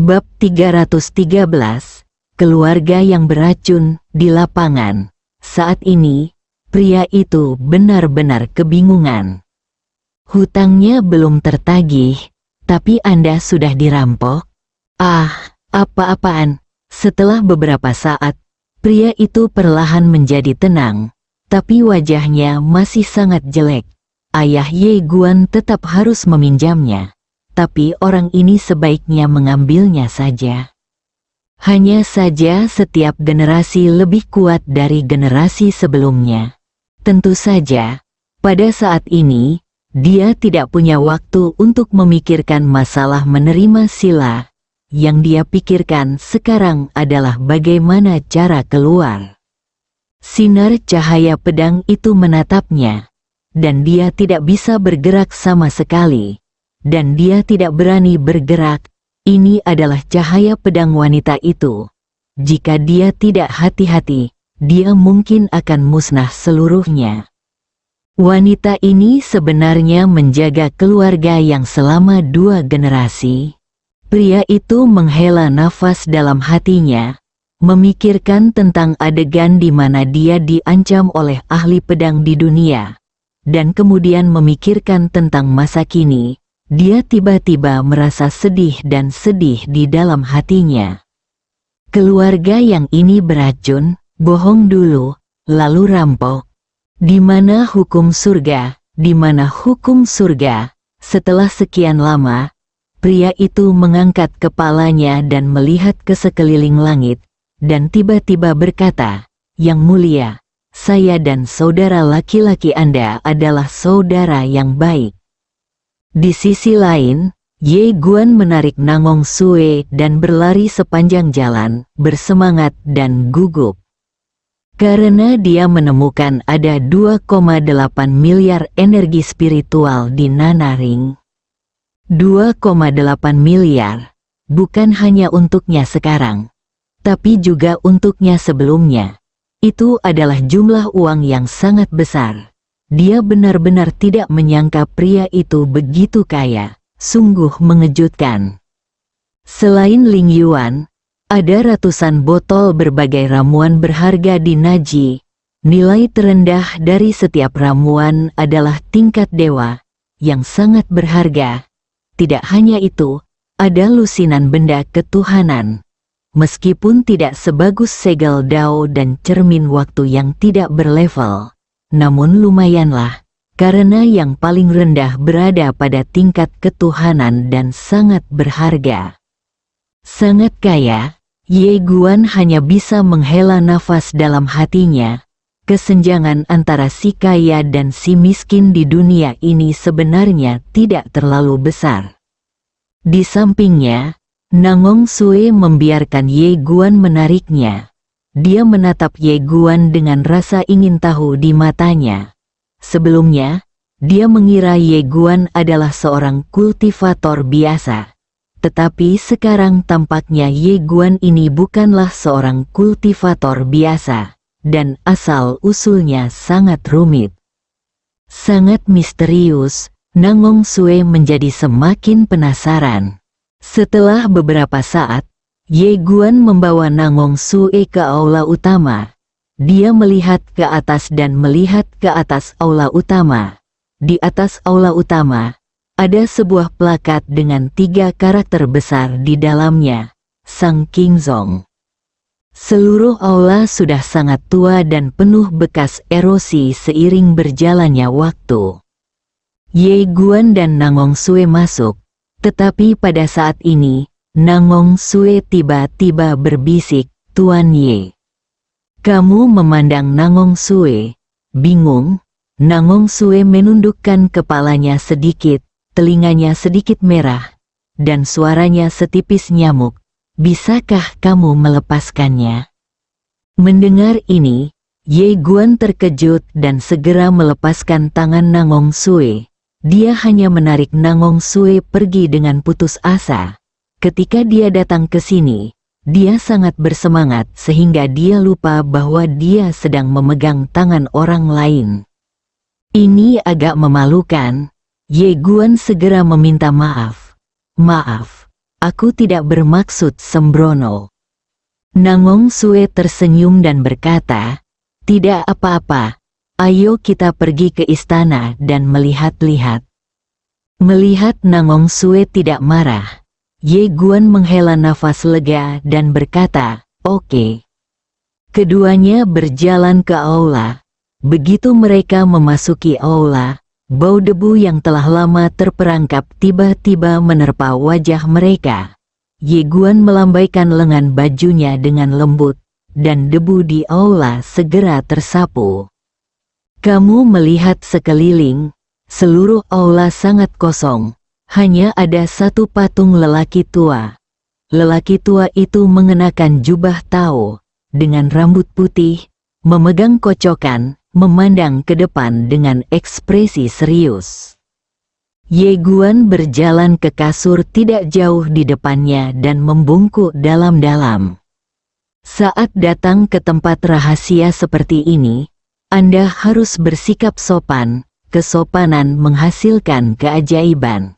Bab 313, Keluarga yang beracun di lapangan. Saat ini, pria itu benar-benar kebingungan. Hutangnya belum tertagih, tapi Anda sudah dirampok? Apa-apaan? Setelah beberapa saat, pria itu perlahan menjadi tenang, tapi wajahnya masih sangat jelek. Ayah Ye Guan tetap harus meminjamnya, tapi orang ini sebaiknya mengambilnya saja. Hanya saja setiap generasi lebih kuat dari generasi sebelumnya. Tentu saja, pada saat ini, dia tidak punya waktu untuk memikirkan masalah menerima sila. Yang dia pikirkan sekarang adalah bagaimana cara keluar. Sinar cahaya pedang itu menatapnya, dan dia tidak bisa bergerak sama sekali. Dan dia tidak berani bergerak. Ini adalah cahaya pedang wanita itu. Jika dia tidak hati-hati, dia mungkin akan musnah seluruhnya. Wanita ini sebenarnya menjaga keluarga yang selama 2 generasi. Pria itu menghela nafas dalam hatinya, memikirkan tentang adegan di mana dia diancam oleh ahli pedang di dunia, dan kemudian memikirkan tentang masa kini. Dia tiba-tiba merasa sedih dan sedih di dalam hatinya. Keluarga yang ini beracun, bohong dulu, lalu rampok. Di mana hukum surga? Di mana hukum surga? Setelah sekian lama, pria itu mengangkat kepalanya dan melihat ke sekeliling langit, dan tiba-tiba berkata, "Yang mulia, saya dan saudara laki-laki Anda adalah saudara yang baik." Di sisi lain, Ye Guan menarik Nangong Sue dan berlari sepanjang jalan, bersemangat dan gugup. Karena dia menemukan ada 2,8 miliar energi spiritual di Nanaring. 2,8 miliar, bukan hanya untuknya sekarang, tapi juga untuknya sebelumnya. Itu adalah jumlah uang yang sangat besar. Dia benar-benar tidak menyangka pria itu begitu kaya, sungguh mengejutkan. Selain Ling Yuan, ada ratusan botol berbagai ramuan berharga di Naji. Nilai terendah dari setiap ramuan adalah tingkat dewa, yang sangat berharga. Tidak hanya itu, ada lusinan benda ketuhanan. Meskipun tidak sebagus segel Dao dan cermin waktu yang tidak berlevel. Namun lumayanlah, karena yang paling rendah berada pada tingkat ketuhanan dan sangat berharga. Sangat kaya, Ye Guan hanya bisa menghela nafas dalam hatinya. Kesenjangan antara si kaya dan si miskin di dunia ini sebenarnya tidak terlalu besar. Di sampingnya, Nangong Sue membiarkan Ye Guan menariknya. Dia menatap Ye Guan dengan rasa ingin tahu di matanya. Sebelumnya, dia mengira Ye Guan adalah seorang kultivator biasa. Tetapi sekarang tampaknya Ye Guan ini bukanlah seorang kultivator biasa, dan asal-usulnya sangat rumit. Sangat misterius, Nangong Sue menjadi semakin penasaran. Setelah beberapa saat, Ye Guan membawa Nangong Sue ke aula utama. Dia melihat ke atas dan melihat ke atas aula utama. Di atas aula utama, ada sebuah plakat dengan 3 karakter besar di dalamnya, Sang Qingzong. Seluruh aula sudah sangat tua dan penuh bekas erosi seiring berjalannya waktu. Ye Guan dan Nangong Sue masuk, tetapi pada saat ini, Nangong Sue tiba-tiba berbisik, "Tuan Ye." Kamu memandang Nangong Sue, bingung. Nangong Sue menundukkan kepalanya sedikit, telinganya sedikit merah, dan suaranya setipis nyamuk. "Bisakah kamu melepaskannya?" Mendengar ini, Ye Guan terkejut dan segera melepaskan tangan Nangong Sue. Dia hanya menarik Nangong Sue pergi dengan putus asa. Ketika dia datang ke sini, dia sangat bersemangat sehingga dia lupa bahwa dia sedang memegang tangan orang lain. Ini agak memalukan. Ye Guan segera meminta maaf. "Maaf, aku tidak bermaksud sembrono. Nangong Sue tersenyum dan berkata, tidak apa-apa, ayo kita pergi ke istana dan melihat-lihat. Melihat Nangong Sue tidak marah, Ye Guan menghela nafas lega dan berkata, oke. Keduanya berjalan ke aula. Begitu mereka memasuki aula, bau debu yang telah lama terperangkap tiba-tiba menerpa wajah mereka. Ye Guan melambaikan lengan bajunya dengan lembut, dan debu di aula segera tersapu. Kamu melihat sekeliling, seluruh aula sangat kosong, hanya ada satu patung lelaki tua. Lelaki tua itu mengenakan jubah Tao, dengan rambut putih, memegang kocokan, memandang ke depan dengan ekspresi serius. Ye Guan berjalan ke kasur tidak jauh di depannya dan membungkuk dalam-dalam. Saat datang ke tempat rahasia seperti ini, Anda harus bersikap sopan, kesopanan menghasilkan keajaiban.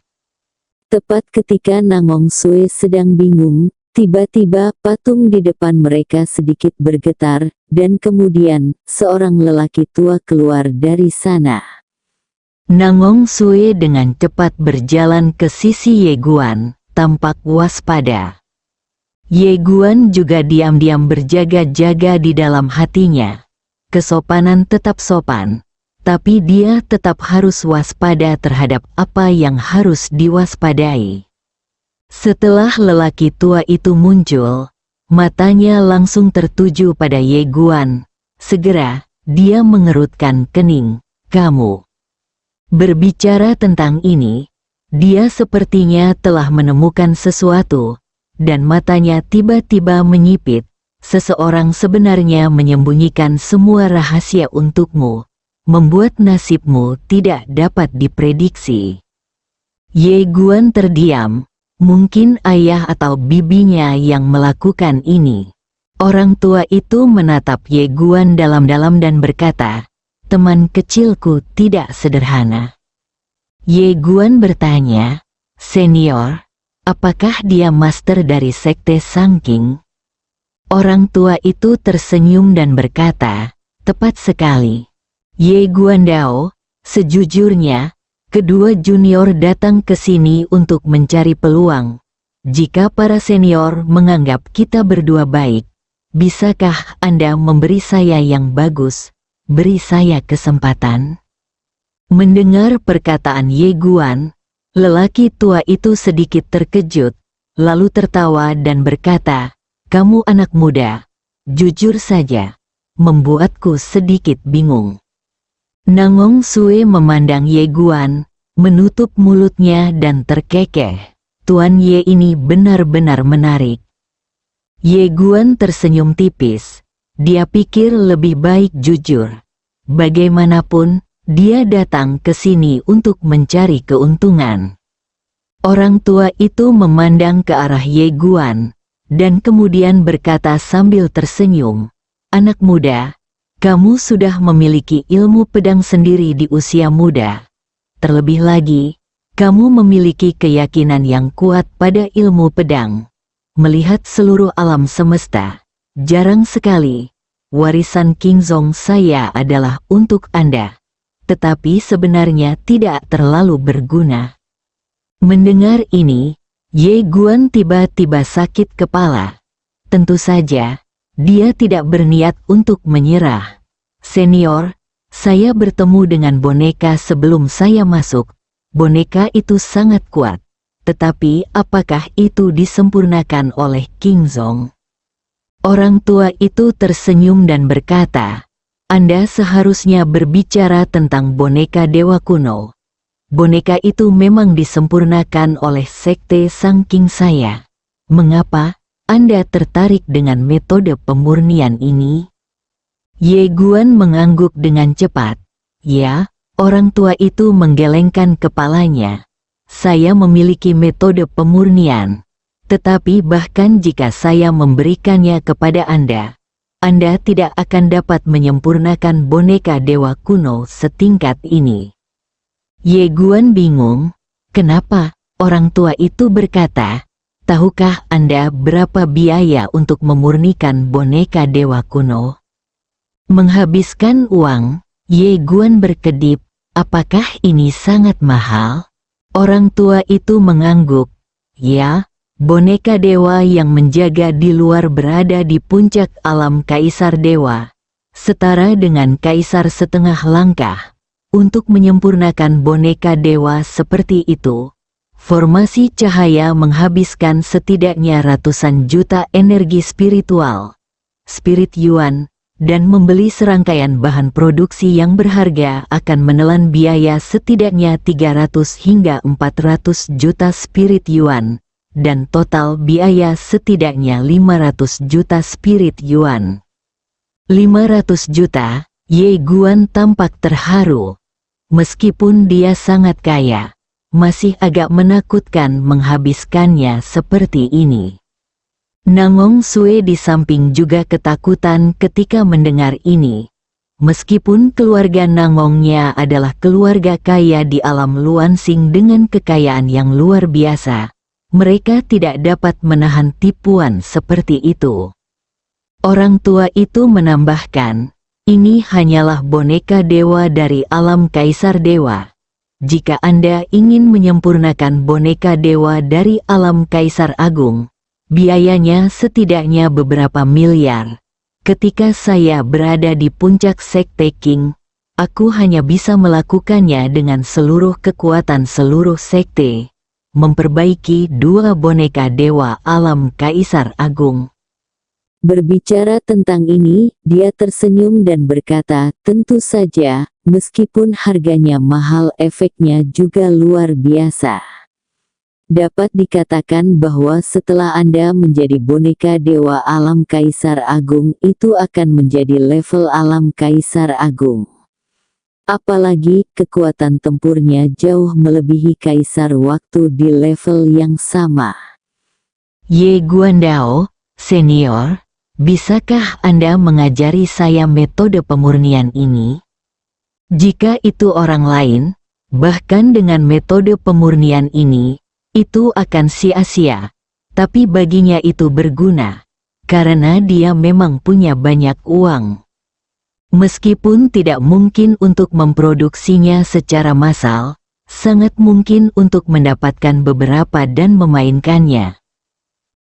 Tepat ketika Nangong Sue sedang bingung, tiba-tiba patung di depan mereka sedikit bergetar, dan kemudian seorang lelaki tua keluar dari sana. Nangong Sue dengan cepat berjalan ke sisi Ye Guan, tampak waspada. Ye Guan juga diam-diam berjaga-jaga di dalam hatinya. Kesopanan tetap sopan, tapi dia tetap harus waspada terhadap apa yang harus diwaspadai. Setelah lelaki tua itu muncul, matanya langsung tertuju pada Ye Guan. Segera, dia mengerutkan kening. Kamu berbicara tentang ini, dia sepertinya telah menemukan sesuatu, dan matanya tiba-tiba menyipit. Seseorang sebenarnya menyembunyikan semua rahasia untukmu, membuat nasibmu tidak dapat diprediksi. Ye Guan terdiam, mungkin ayah atau bibinya yang melakukan ini. Orang tua itu menatap Ye Guan dalam-dalam dan berkata, teman kecilku tidak sederhana. Ye Guan bertanya, senior, apakah dia master dari sekte Sangking? Orang tua itu tersenyum dan berkata, tepat sekali. Ye Guandao, sejujurnya, kedua junior datang ke sini untuk mencari peluang. Jika para senior menganggap kita berdua baik, bisakah Anda memberi saya yang bagus, beri saya kesempatan? Mendengar perkataan Ye Guan, lelaki tua itu sedikit terkejut, lalu tertawa dan berkata, kamu anak muda, jujur saja, membuatku sedikit bingung. Nangong Sue memandang Ye Guan, menutup mulutnya dan terkekeh. Tuan Ye ini benar-benar menarik. Ye Guan tersenyum tipis. Dia pikir lebih baik jujur. Bagaimanapun, dia datang ke sini untuk mencari keuntungan. Orang tua itu memandang ke arah Ye Guan, dan kemudian berkata sambil tersenyum, anak muda, kamu sudah memiliki ilmu pedang sendiri di usia muda. Terlebih lagi, kamu memiliki keyakinan yang kuat pada ilmu pedang. Melihat seluruh alam semesta, jarang sekali, warisan King Zong saya adalah untuk Anda. Tetapi sebenarnya tidak terlalu berguna. Mendengar ini, Ye Guan tiba-tiba sakit kepala. Tentu saja, dia tidak berniat untuk menyerah. Senior, saya bertemu dengan boneka sebelum saya masuk. Boneka itu sangat kuat. Tetapi apakah itu disempurnakan oleh King Zong? Orang tua itu tersenyum dan berkata, Anda seharusnya berbicara tentang boneka dewa kuno. Boneka itu memang disempurnakan oleh sekte Sangking saya. Mengapa Anda tertarik dengan metode pemurnian ini? Ye Guan mengangguk dengan cepat. Ya, orang tua itu menggelengkan kepalanya. Saya memiliki metode pemurnian. Tetapi bahkan jika saya memberikannya kepada Anda tidak akan dapat menyempurnakan boneka dewa kuno setingkat ini. Ye Guan bingung, kenapa? Orang tua itu berkata, tahukah Anda berapa biaya untuk memurnikan boneka dewa kuno? Menghabiskan uang, Ye Guan berkedip, apakah ini sangat mahal? Orang tua itu mengangguk, ya, boneka dewa yang menjaga di luar berada di puncak alam kaisar dewa, setara dengan kaisar setengah langkah. Untuk menyempurnakan boneka dewa seperti itu, formasi cahaya menghabiskan setidaknya ratusan juta energi spiritual, spirit yuan, dan membeli serangkaian bahan produksi yang berharga akan menelan biaya setidaknya 300 hingga 400 juta spirit yuan, dan total biaya setidaknya 500 juta spirit yuan. 500 juta, Ye Guan tampak terharu. Meskipun dia sangat kaya, masih agak menakutkan menghabiskannya seperti ini. Nangong Sue di samping juga ketakutan ketika mendengar ini. Meskipun keluarga Nangongnya adalah keluarga kaya di alam Luansing dengan kekayaan yang luar biasa, mereka tidak dapat menahan tipuan seperti itu. Orang tua itu menambahkan, ini hanyalah boneka dewa dari alam kaisar dewa. Jika Anda ingin menyempurnakan boneka dewa dari alam kaisar agung, biayanya setidaknya beberapa miliar. Ketika saya berada di puncak Sekte King, aku hanya bisa melakukannya dengan seluruh kekuatan seluruh sekte, memperbaiki 2 boneka dewa alam kaisar agung. Berbicara tentang ini, dia tersenyum dan berkata, tentu saja, meskipun harganya mahal efeknya juga luar biasa. Dapat dikatakan bahwa setelah Anda menjadi boneka dewa alam kaisar agung itu akan menjadi level alam kaisar agung. Apalagi kekuatan tempurnya jauh melebihi kaisar waktu di level yang sama. Ye Guandao, senior, bisakah Anda mengajari saya metode pemurnian ini? Jika itu orang lain, bahkan dengan metode pemurnian ini, itu akan sia-sia. Tapi baginya itu berguna, karena dia memang punya banyak uang. Meskipun tidak mungkin untuk memproduksinya secara massal, sangat mungkin untuk mendapatkan beberapa dan memainkannya.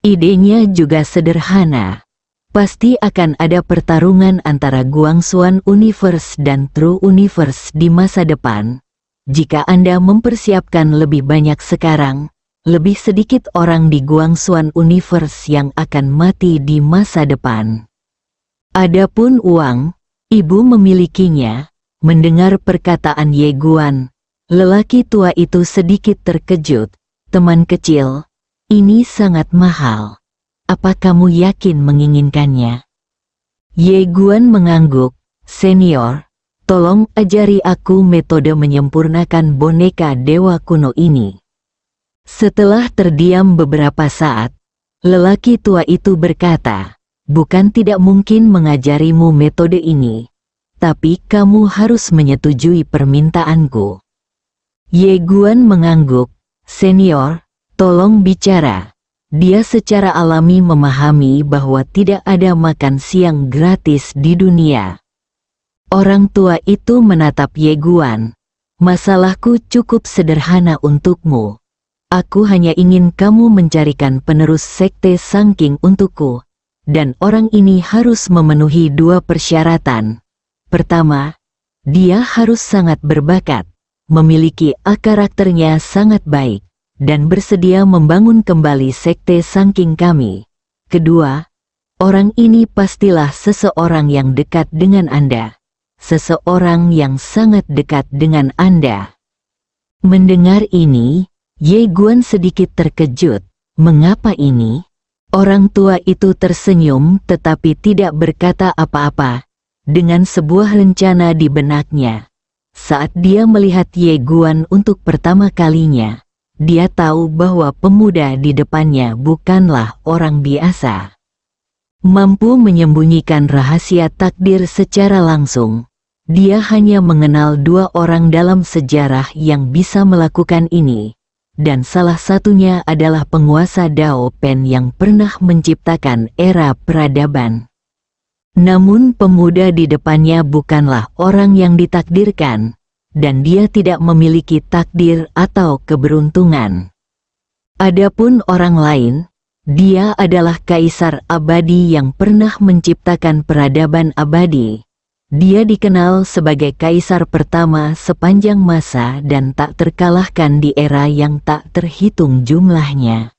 Idenya juga sederhana. Pasti akan ada pertarungan antara Guangxuan Universe dan True Universe di masa depan. Jika Anda mempersiapkan lebih banyak sekarang, lebih sedikit orang di Guangxuan Universe yang akan mati di masa depan. Adapun uang, ibu memilikinya. Mendengar perkataan Ye Guan, lelaki tua itu sedikit terkejut. Teman kecil, ini sangat mahal. Apa kamu yakin menginginkannya? Ye Guan mengangguk, senior, tolong ajari aku metode menyempurnakan boneka dewa kuno ini. Setelah terdiam beberapa saat, lelaki tua itu berkata, bukan tidak mungkin mengajarimu metode ini, tapi kamu harus menyetujui permintaanku. Ye Guan mengangguk, senior, tolong bicara. Dia secara alami memahami bahwa tidak ada makan siang gratis di dunia. Orang tua itu menatap Ye Guan. Masalahku cukup sederhana untukmu. Aku hanya ingin kamu mencarikan penerus sekte Sangking untukku. Dan orang ini harus memenuhi 2 persyaratan. Pertama, dia harus sangat berbakat, memiliki karakternya sangat baik, dan bersedia membangun kembali sekte Sangking kami. Kedua, orang ini pastilah seseorang yang dekat dengan Anda. Seseorang yang sangat dekat dengan Anda. Mendengar ini, Ye Guan sedikit terkejut. Mengapa ini? Orang tua itu tersenyum tetapi tidak berkata apa-apa. Dengan sebuah rencana di benaknya. Saat dia melihat Ye Guan untuk pertama kalinya, dia tahu bahwa pemuda di depannya bukanlah orang biasa. Mampu menyembunyikan rahasia takdir secara langsung. Dia hanya mengenal 2 orang dalam sejarah yang bisa melakukan ini. dan salah satunya adalah penguasa Dao Pen yang pernah menciptakan era peradaban. Namun pemuda di depannya bukanlah orang yang ditakdirkan, dan dia tidak memiliki takdir atau keberuntungan. Adapun orang lain, dia adalah kaisar abadi yang pernah menciptakan peradaban abadi. Dia dikenal sebagai kaisar pertama sepanjang masa dan tak terkalahkan di era yang tak terhitung jumlahnya.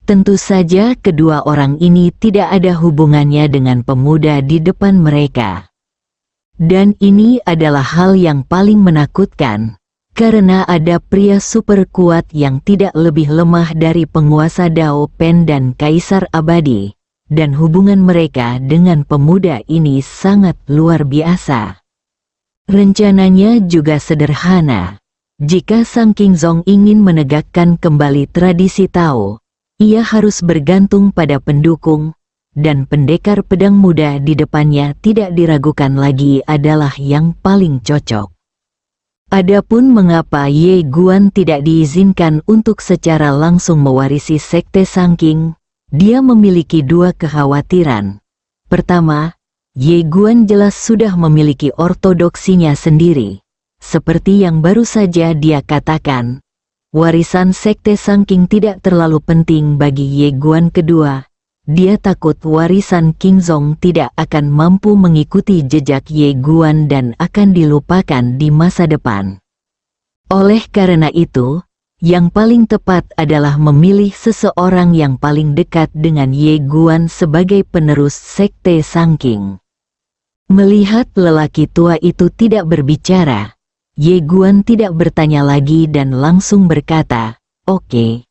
Tentu saja kedua orang ini tidak ada hubungannya dengan pemuda di depan mereka. Dan ini adalah hal yang paling menakutkan, karena ada pria super kuat yang tidak lebih lemah dari penguasa Dao Pen dan kaisar abadi. Dan hubungan mereka dengan pemuda ini sangat luar biasa. Rencananya juga sederhana. Jika Sang Qingzong ingin menegakkan kembali tradisi Tao, ia harus bergantung pada pendukung, dan pendekar pedang muda di depannya tidak diragukan lagi adalah yang paling cocok. Adapun mengapa Ye Guan tidak diizinkan untuk secara langsung mewarisi sekte Sang Qing, dia memiliki dua kekhawatiran. Pertama, Ye Guan jelas sudah memiliki ortodoksinya sendiri. Seperti yang baru saja dia katakan, warisan sekte Sang Qing tidak terlalu penting bagi Ye Guan. Kedua, dia takut warisan Qingzong tidak akan mampu mengikuti jejak Ye Guan dan akan dilupakan di masa depan. Oleh karena itu, yang paling tepat adalah memilih seseorang yang paling dekat dengan Ye Guan sebagai penerus sekte Sang Qing. Melihat lelaki tua itu tidak berbicara, Ye Guan tidak bertanya lagi dan langsung berkata, "Oke."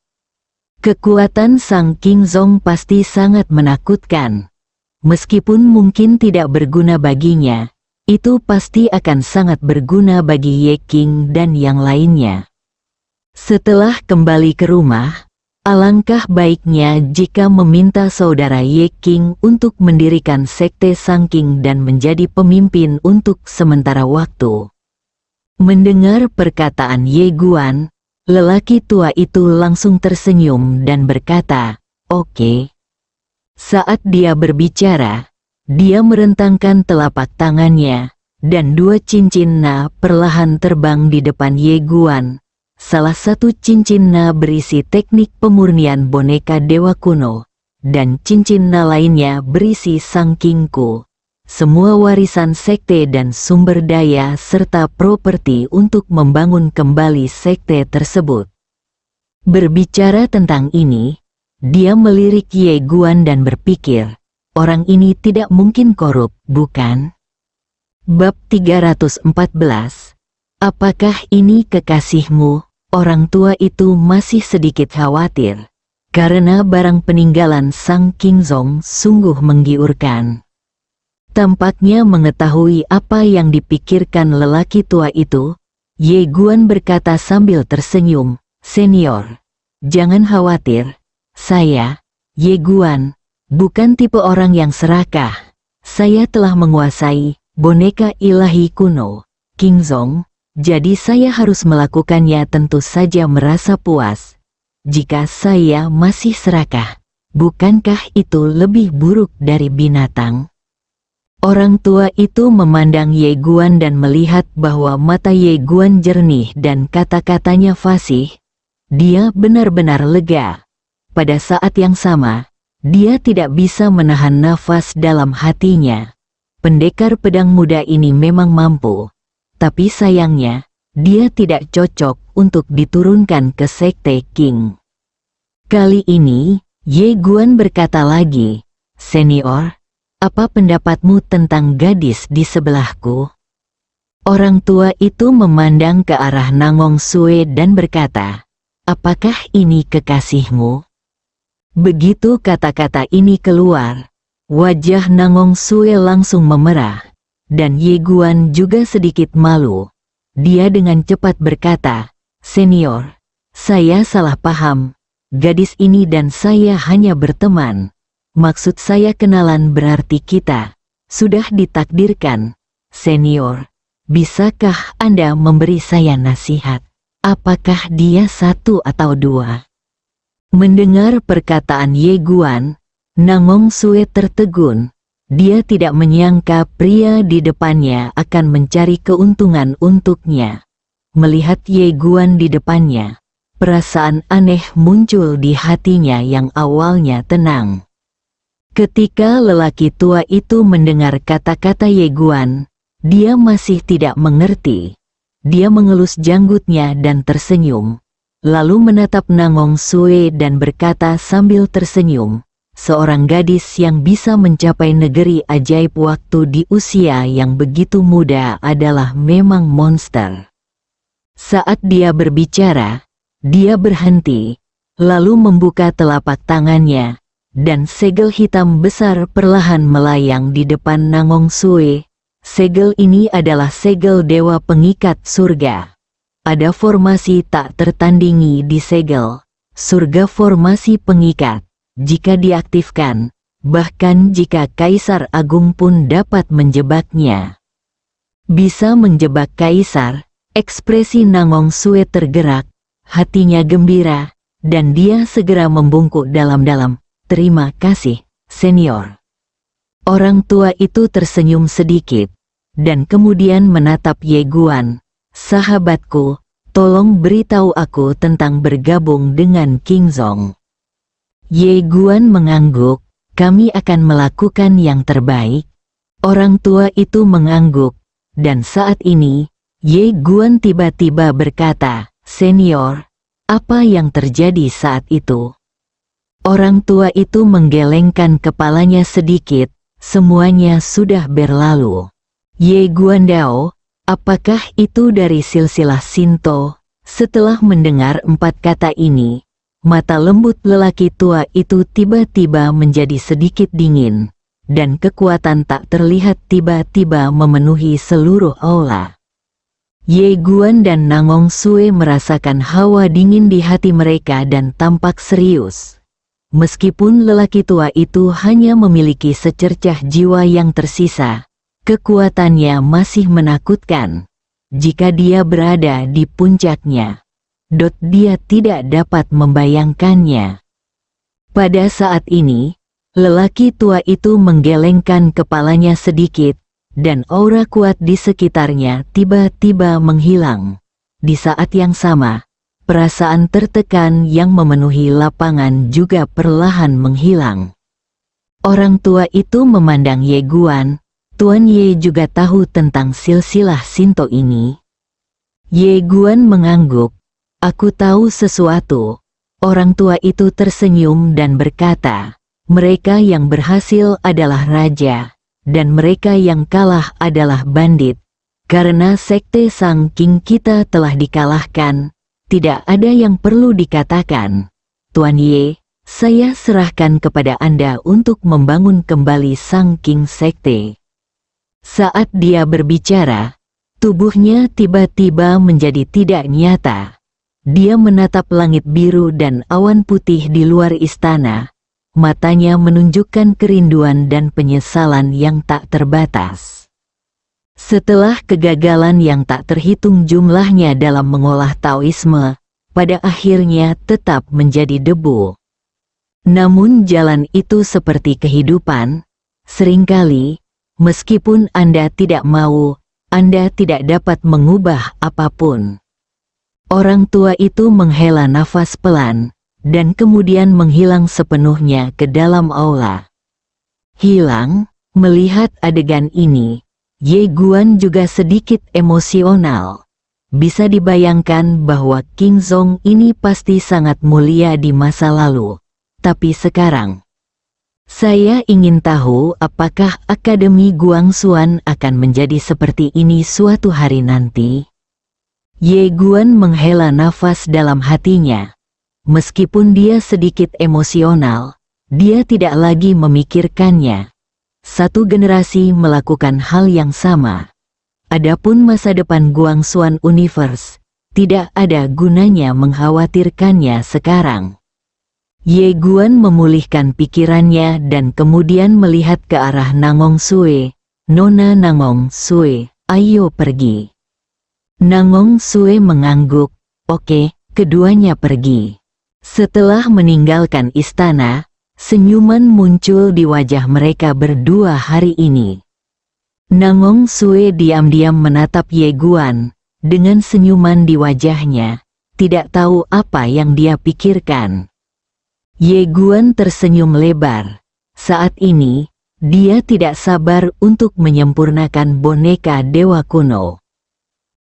Kekuatan Sang Qingzong pasti sangat menakutkan. Meskipun mungkin tidak berguna baginya, itu pasti akan sangat berguna bagi Ye Qing dan yang lainnya. Setelah kembali ke rumah, alangkah baiknya jika meminta saudara Ye Qing untuk mendirikan sekte Sang Qing dan menjadi pemimpin untuk sementara waktu. Mendengar perkataan Ye Guan, lelaki tua itu langsung tersenyum dan berkata, "Oke." Saat dia berbicara, dia merentangkan telapak tangannya, dan dua cincin Na perlahan terbang di depan Ye Guan. Salah satu cincin Na berisi teknik pemurnian boneka dewa kuno, dan cincin Na lainnya berisi Sang Qingku, semua warisan sekte dan sumber daya serta properti untuk membangun kembali sekte tersebut. Berbicara tentang ini, dia melirik Ye Guan dan berpikir, orang ini tidak mungkin korup, bukan? Bab 314. Apakah ini kekasihmu? Orang tua itu masih sedikit khawatir, karena barang peninggalan Sang Qingzong sungguh menggiurkan. Tampaknya mengetahui apa yang dipikirkan lelaki tua itu, Ye Guan berkata sambil tersenyum, "Senior, jangan khawatir, saya, Ye Guan, bukan tipe orang yang serakah. Saya telah menguasai boneka ilahi kuno, Qingzong. Jadi saya harus melakukannya tentu saja merasa puas. Jika saya masih serakah, bukankah itu lebih buruk dari binatang?" Orang tua itu memandang Ye Guan dan melihat bahwa mata Ye Guan jernih dan kata-katanya fasih. Dia benar-benar lega. Pada saat yang sama, dia tidak bisa menahan nafas dalam hatinya. Pendekar pedang muda ini memang mampu. Tapi sayangnya, dia tidak cocok untuk diturunkan ke sekte Qing. Kali ini, Ye Guan berkata lagi, "Senior, apa pendapatmu tentang gadis di sebelahku?" Orang tua itu memandang ke arah Nangong Sue dan berkata, "Apakah ini kekasihmu?" Begitu kata-kata ini keluar, wajah Nangong Sue langsung memerah. Dan Ye Guan juga sedikit malu. Dia dengan cepat berkata, "Senior, saya salah paham. Gadis ini dan saya hanya berteman. Maksud saya kenalan berarti kita sudah ditakdirkan. Senior, bisakah Anda memberi saya nasihat?" Apakah dia satu atau dua? Mendengar perkataan Ye Guan, Nangong Sue tertegun. Dia tidak menyangka pria di depannya akan mencari keuntungan untuknya. Melihat Ye Guan di depannya, perasaan aneh muncul di hatinya yang awalnya tenang. Ketika lelaki tua itu mendengar kata-kata Ye Guan, dia masih tidak mengerti. Dia mengelus janggutnya dan tersenyum, lalu menatap Nangong Sue dan berkata sambil tersenyum, seorang gadis yang bisa mencapai negeri ajaib waktu di usia yang begitu muda adalah memang monster. Saat dia berbicara, dia berhenti, lalu membuka telapak tangannya, dan segel hitam besar perlahan melayang di depan Nangong Sue. Segel ini adalah segel dewa pengikat surga. Ada formasi tak tertandingi di segel, surga formasi pengikat. Jika diaktifkan, bahkan jika Kaisar Agung pun dapat menjebaknya. Bisa menjebak Kaisar, ekspresi Nangong Sue tergerak, hatinya gembira, dan dia segera membungkuk dalam-dalam. Terima kasih, senior. Orang tua itu tersenyum sedikit, dan kemudian menatap Ye Guan. Sahabatku, tolong beritahu aku tentang bergabung dengan King Zong. Ye Guan mengangguk, kami akan melakukan yang terbaik. Orang tua itu mengangguk, dan saat ini, Ye Guan tiba-tiba berkata, senior, apa yang terjadi saat itu? Orang tua itu menggelengkan kepalanya sedikit, semuanya sudah berlalu. Ye Guandao, apakah itu dari silsilah Shinto? Setelah mendengar 4 kata ini, mata lembut lelaki tua itu tiba-tiba menjadi sedikit dingin, dan kekuatan tak terlihat tiba-tiba memenuhi seluruh aula. Ye Guan dan Nangong Sue merasakan hawa dingin di hati mereka dan tampak serius. Meskipun lelaki tua itu hanya memiliki secercah jiwa yang tersisa, kekuatannya masih menakutkan. Jika dia berada di puncaknya, dia tidak dapat membayangkannya. Pada saat ini, lelaki tua itu menggelengkan kepalanya sedikit, dan aura kuat di sekitarnya tiba-tiba menghilang. Di saat yang sama, perasaan tertekan yang memenuhi lapangan juga perlahan menghilang. Orang tua itu memandang Ye Guan. Tuan Ye juga tahu tentang silsilah Shinto ini. Ye Guan mengangguk. Aku tahu sesuatu. Orang tua itu tersenyum dan berkata, mereka yang berhasil adalah raja, dan mereka yang kalah adalah bandit. Karena sekte Sang King kita telah dikalahkan, tidak ada yang perlu dikatakan. Tuan Ye, saya serahkan kepada Anda untuk membangun kembali Sang King Sekte. Saat dia berbicara, tubuhnya tiba-tiba menjadi tidak nyata. Dia menatap langit biru dan awan putih di luar istana. Matanya menunjukkan kerinduan dan penyesalan yang tak terbatas. Setelah kegagalan yang tak terhitung jumlahnya dalam mengolah Taoisme, pada akhirnya tetap menjadi debu. Namun jalan itu seperti kehidupan. Seringkali, meskipun Anda tidak mau, Anda tidak dapat mengubah apapun. Orang tua itu menghela nafas pelan, dan kemudian menghilang sepenuhnya ke dalam aula. Hilang, melihat adegan ini, Ye Guan juga sedikit emosional. Bisa dibayangkan bahwa King Zong ini pasti sangat mulia di masa lalu. Tapi sekarang, saya ingin tahu apakah Akademi Guangxuan akan menjadi seperti ini suatu hari nanti. Ye Guan menghela nafas dalam hatinya. Meskipun dia sedikit emosional, dia tidak lagi memikirkannya. Satu generasi melakukan hal yang sama. Adapun masa depan Guangxuan Universe, tidak ada gunanya mengkhawatirkannya sekarang. Ye Guan memulihkan pikirannya dan kemudian melihat ke arah Nangong Sue. Nona Nangong Sue, ayo pergi. Nangong Sue mengangguk. Oke, keduanya pergi. Setelah meninggalkan istana, senyuman muncul di wajah mereka berdua hari ini. Nangong Sue diam-diam menatap Ye Guan, dengan senyuman di wajahnya, tidak tahu apa yang dia pikirkan. Ye Guan tersenyum lebar. Saat ini, dia tidak sabar untuk menyempurnakan boneka dewa kuno.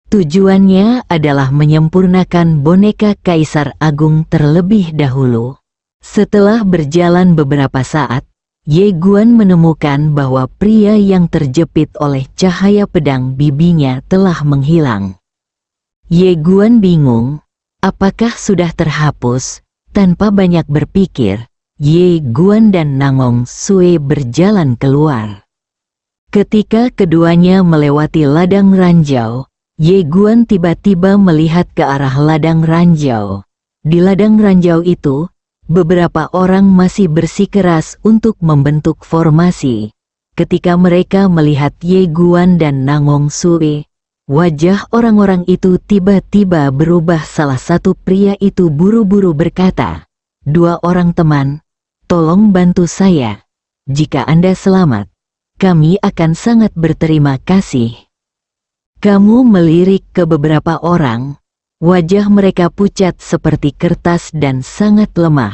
Tujuannya adalah menyempurnakan boneka Kaisar Agung terlebih dahulu. Setelah berjalan beberapa saat, Ye Guan menemukan bahwa pria yang terjepit oleh cahaya pedang bibinya telah menghilang. Ye Guan bingung, apakah sudah terhapus? Tanpa banyak berpikir, Ye Guan dan Nangong Sue berjalan keluar. Ketika keduanya melewati ladang ranjau, Ye Guan tiba-tiba melihat ke arah ladang ranjau. Di ladang ranjau itu, beberapa orang masih bersikeras untuk membentuk formasi. Ketika mereka melihat Ye Guan dan Nangong Sue, wajah orang-orang itu tiba-tiba berubah. Salah satu pria itu buru-buru berkata, "Dua orang teman, tolong bantu saya. Jika Anda selamat, kami akan sangat berterima kasih." Kamu melirik ke beberapa orang. Wajah mereka pucat seperti kertas dan sangat lemah.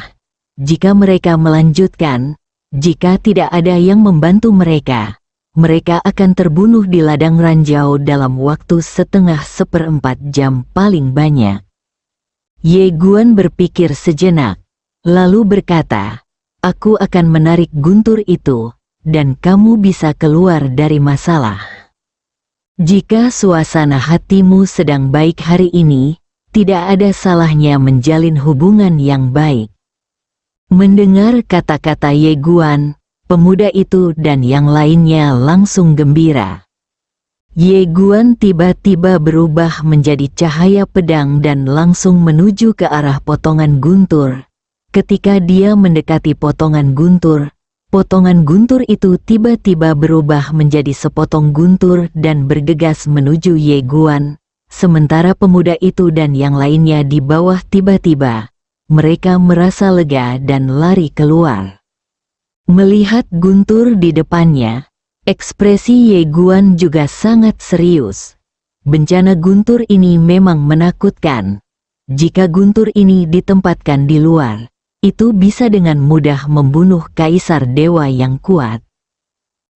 Jika mereka melanjutkan, jika tidak ada yang membantu mereka, mereka akan terbunuh di ladang ranjau dalam waktu setengah seperempat jam paling banyak. Ye Guan berpikir sejenak, lalu berkata, "Aku akan menarik guntur itu, dan kamu bisa keluar dari masalah." Jika suasana hatimu sedang baik hari ini, tidak ada salahnya menjalin hubungan yang baik. Mendengar kata-kata Ye Guan, pemuda itu dan yang lainnya langsung gembira. Ye Guan tiba-tiba berubah menjadi cahaya pedang dan langsung menuju ke arah potongan guntur. Ketika dia mendekati potongan guntur itu tiba-tiba berubah menjadi sepotong guntur dan bergegas menuju Ye Guan. Sementara pemuda itu dan yang lainnya di bawah tiba-tiba, mereka merasa lega dan lari keluar. Melihat guntur di depannya, ekspresi Ye Guan juga sangat serius. Bencana guntur ini memang menakutkan. Jika guntur ini ditempatkan di luar, itu bisa dengan mudah membunuh kaisar dewa yang kuat.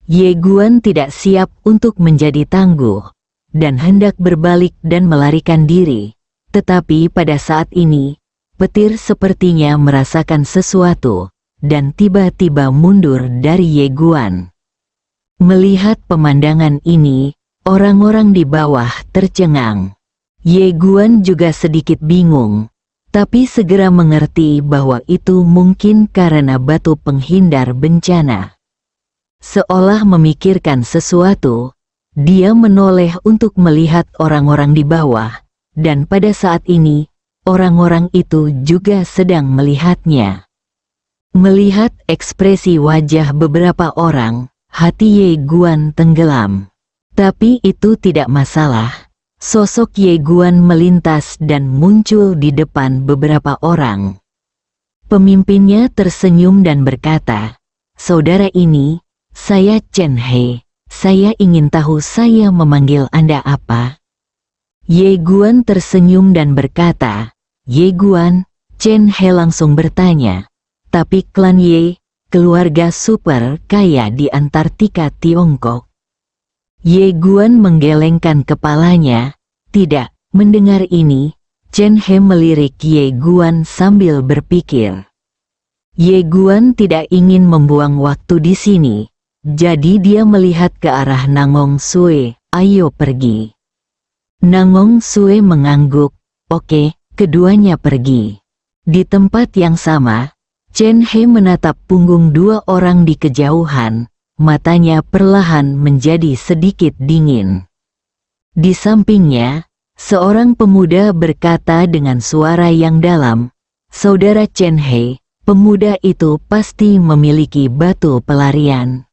Ye Guan tidak siap untuk menjadi tangguh, dan hendak berbalik dan melarikan diri. Tetapi pada saat ini, petir sepertinya merasakan sesuatu, dan tiba-tiba mundur dari Ye Guan. Melihat pemandangan ini, orang-orang di bawah tercengang. Ye Guan juga sedikit bingung, tapi segera mengerti bahwa itu mungkin karena batu penghindar bencana. Seolah memikirkan sesuatu, dia menoleh untuk melihat orang-orang di bawah, dan pada saat ini, orang-orang itu juga sedang melihatnya. Melihat ekspresi wajah beberapa orang, hati Ye Guan tenggelam. Tapi itu tidak masalah. Sosok Ye Guan melintas dan muncul di depan beberapa orang. Pemimpinnya tersenyum dan berkata, "Saudara ini, saya Chen He. Saya ingin tahu saya memanggil Anda apa?" Ye Guan tersenyum dan berkata, "Ye Guan." Chen He langsung bertanya, "Tapi klan Ye, keluarga super kaya di Antartika Tiongkok?" Ye Guan menggelengkan kepalanya. Tidak. Mendengar ini, Chen He melirik Ye Guan sambil berpikir. Ye Guan tidak ingin membuang waktu di sini, jadi dia melihat ke arah Nangong Sue. "Ayo pergi." Nangong Sue mengangguk. Oke, keduanya pergi. Di tempat yang sama, Chen He menatap punggung dua orang di kejauhan. Matanya perlahan menjadi sedikit dingin. Di sampingnya, seorang pemuda berkata dengan suara yang dalam, "Saudara Chen He, pemuda itu pasti memiliki batu pelarian."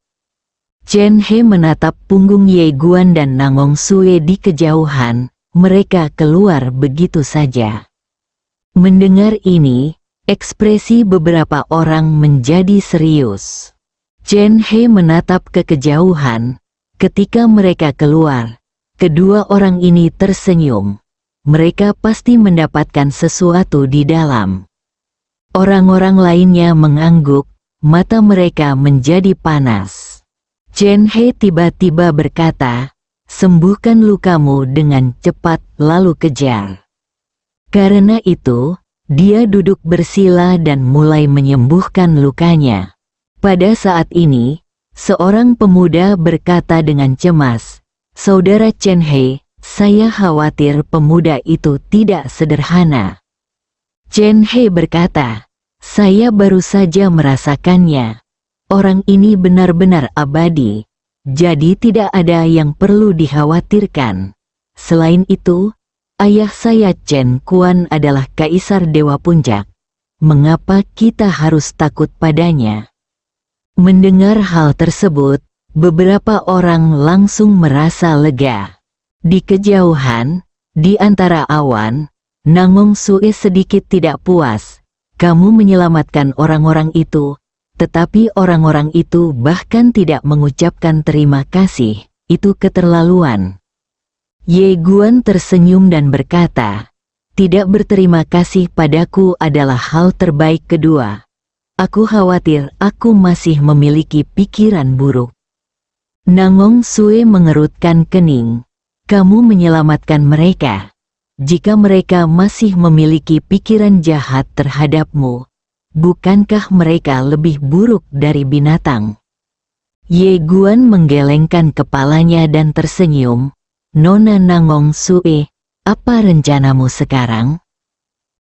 Chen He menatap punggung Ye Guan dan Nangong Sue di kejauhan. Mereka keluar begitu saja. Mendengar ini, ekspresi beberapa orang menjadi serius. Chen He menatap ke kejauhan. Ketika mereka keluar, kedua orang ini tersenyum. Mereka pasti mendapatkan sesuatu di dalam. Orang-orang lainnya mengangguk, mata mereka menjadi panas. Chen He tiba-tiba berkata, "Sembuhkan lukamu dengan cepat lalu kejar." Karena itu, dia duduk bersila dan mulai menyembuhkan lukanya. Pada saat ini, seorang pemuda berkata dengan cemas, "Saudara Chen He, saya khawatir pemuda itu tidak sederhana." Chen He berkata, "Saya baru saja merasakannya. Orang ini benar-benar abadi, jadi tidak ada yang perlu dikhawatirkan. Selain itu, ayah saya Chen Kuan adalah Kaisar Dewa Puncak. Mengapa kita harus takut padanya?" Mendengar hal tersebut, beberapa orang langsung merasa lega. Di kejauhan, di antara awan, Nangong Sue sedikit tidak puas. "Kamu menyelamatkan orang-orang itu, tetapi orang-orang itu bahkan tidak mengucapkan terima kasih. Itu keterlaluan." Ye Guan tersenyum dan berkata, "Tidak berterima kasih padaku adalah hal terbaik kedua. Aku khawatir aku masih memiliki pikiran buruk." Nangong Sue mengerutkan kening. "Kamu menyelamatkan mereka. Jika mereka masih memiliki pikiran jahat terhadapmu, bukankah mereka lebih buruk dari binatang?" Ye Guan menggelengkan kepalanya dan tersenyum. "Nona Nangong Sue, apa rencanamu sekarang?"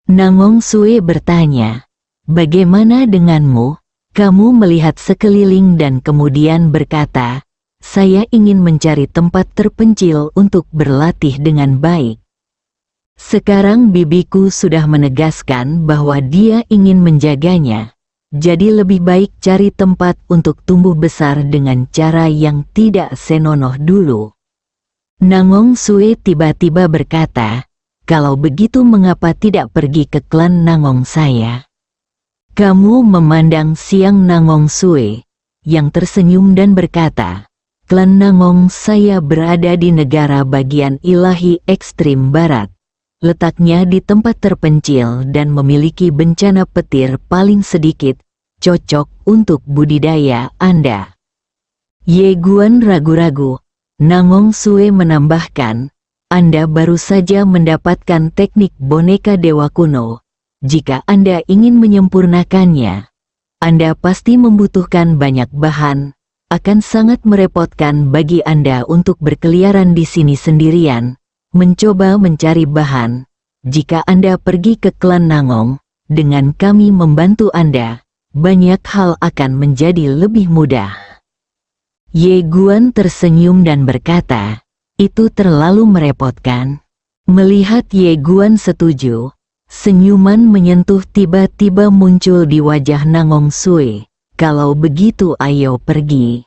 Nangong Sue bertanya, "Bagaimana denganmu?" Kamu melihat sekeliling dan kemudian berkata, "Saya ingin mencari tempat terpencil untuk berlatih dengan baik." Sekarang bibiku sudah menegaskan bahwa dia ingin menjaganya. Jadi lebih baik cari tempat untuk tumbuh besar dengan cara yang tidak senonoh dulu. Nangong Sue tiba-tiba berkata, "Kalau begitu mengapa tidak pergi ke klan Nangong saya?" Kamu memandang siang Nangong Sue, yang tersenyum dan berkata, "Klan Nangong saya berada di negara bagian ilahi ekstrim barat. Letaknya di tempat terpencil dan memiliki bencana petir paling sedikit, cocok untuk budidaya Anda." Ye Guan ragu-ragu. Nangong Sue menambahkan, "Anda baru saja mendapatkan teknik boneka dewa kuno. Jika Anda ingin menyempurnakannya, Anda pasti membutuhkan banyak bahan. Akan sangat merepotkan bagi Anda untuk berkeliaran di sini sendirian, mencoba mencari bahan. Jika Anda pergi ke klan Nangong, dengan kami membantu Anda, banyak hal akan menjadi lebih mudah." Ye Guan tersenyum dan berkata, "Itu terlalu merepotkan." Melihat Ye Guan setuju, senyuman menyentuh tiba-tiba muncul di wajah Nangong Sue. "Kalau begitu ayo pergi."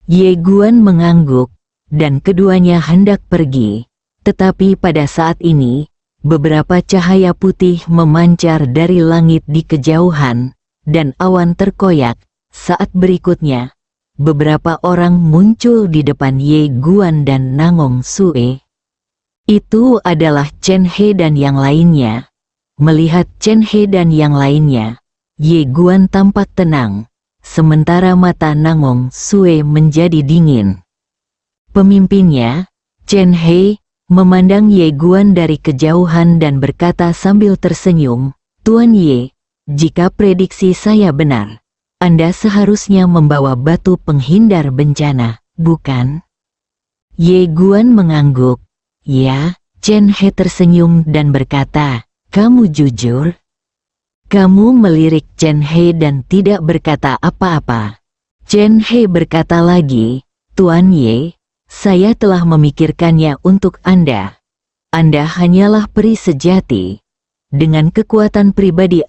Ye Guan mengangguk, dan keduanya hendak pergi. Tetapi pada saat ini, beberapa cahaya putih memancar dari langit di kejauhan, dan awan terkoyak. Saat berikutnya, beberapa orang muncul di depan Ye Guan dan Nangong Sue. Itu adalah Chen He dan yang lainnya. Melihat Chen He dan yang lainnya, Ye Guan tampak tenang, sementara mata Nangong Sue menjadi dingin. Pemimpinnya, Chen He, memandang Ye Guan dari kejauhan dan berkata sambil tersenyum, "Tuan Ye, jika prediksi saya benar, Anda seharusnya membawa batu penghindar bencana, bukan?" Ye Guan mengangguk. "Ya." Chen He tersenyum dan berkata, "Kamu jujur?" Kamu melirik Chen He dan tidak berkata apa-apa. Chen He berkata lagi, "Tuan Ye, saya telah memikirkannya untuk Anda. Anda hanyalah peri sejati. Dengan kekuatan pribadi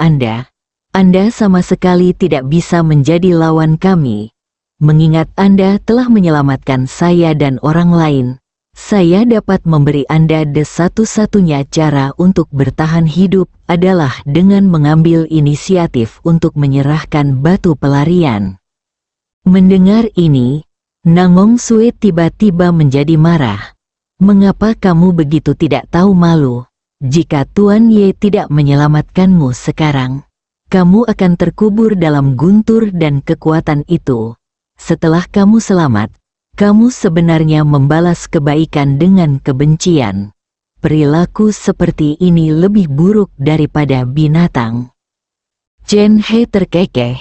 Anda sama sekali tidak bisa menjadi lawan kami. Mengingat Anda telah menyelamatkan saya dan orang lain, Saya dapat memberi Anda satu-satunya cara untuk bertahan hidup adalah dengan mengambil inisiatif untuk menyerahkan batu pelarian. Mendengar ini, Nangong Sue tiba-tiba menjadi marah. Mengapa kamu begitu tidak tahu malu? Jika Tuan Ye tidak menyelamatkanmu sekarang, kamu akan terkubur dalam guntur dan kekuatan itu. Setelah kamu selamat, kamu sebenarnya membalas kebaikan dengan kebencian. Perilaku seperti ini lebih buruk daripada binatang. Chen He terkekeh.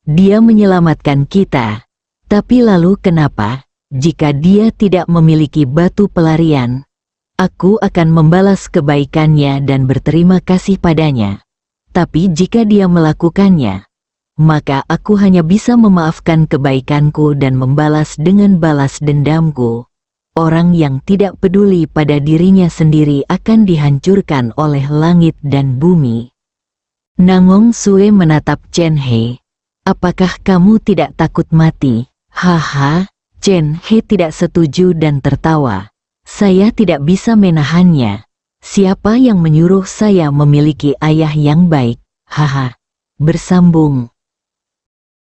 Dia menyelamatkan kita. Tapi lalu kenapa, jika dia tidak memiliki batu pelarian? Aku akan membalas kebaikannya dan berterima kasih padanya. Tapi jika dia melakukannya, maka aku hanya bisa memaafkan kebaikanku dan membalas dengan balas dendamku. Orang yang tidak peduli pada dirinya sendiri akan dihancurkan oleh langit dan bumi. Nangong Sue menatap Chen He. Apakah kamu tidak takut mati? Haha, Chen He tidak setuju dan tertawa. Saya tidak bisa menahannya. Siapa yang menyuruh saya memiliki ayah yang baik? Haha. Bersambung.